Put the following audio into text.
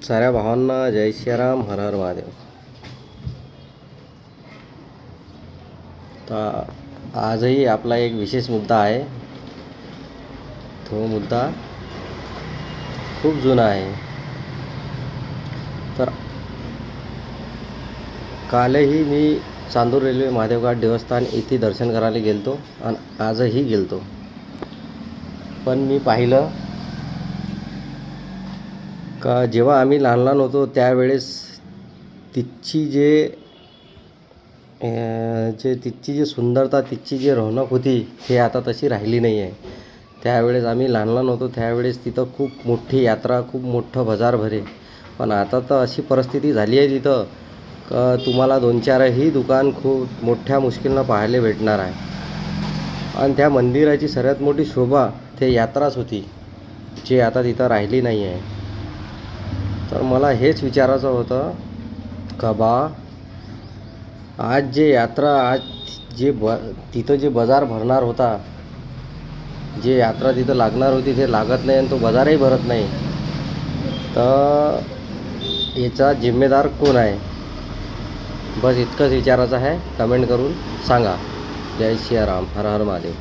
साऱ्या भावांना जय श्रीराम, हर हर महादेव. तर आजही आपला एक विशेष मुद्दा आहे. तो मुद्दा खूप जुना आहे. तर कालही मी चांदूर रेल्वे महादेवघाट देवस्थान इथे दर्शन करायला गेलतो आणि आजही गेलतो. पण मी पाहिलं का जेव्हा आम्ही लहान लहान होतो त्यावेळेस तिथची तिथची जी सुंदरता, तिथची जी रौनक होती हे आता तशी राहिली नाही आहे. त्यावेळेस आम्ही लहान लहान होतो त्यावेळेस तिथं खूप मोठी यात्रा, खूप मोठं बाजार भरे. पण आता तर अशी परिस्थिती झाली आहे तिथं का तुम्हाला 2-4ही दुकान खूप मोठ्या मुश्किलनं पाहायला भेटणार आहे. आणि त्या मंदिराची सर्वात मोठी शोभा ते यात्राच होती, जी आता तिथं राहिली नाही आहे. तर मला हेच विचारायचं होतं का आज जे यात्रा, आज तिथं जे बाजार भरणार होता, जे यात्रा तिथं लागणार होती ते लागत नाही आणि तो बाजारही भरत नाही. तर याचा जिम्मेदार कोण आहे? बस इतकंच विचारायचं आहे. कमेंट करून सांगा. जय श्रीराम, हर हर महादेव.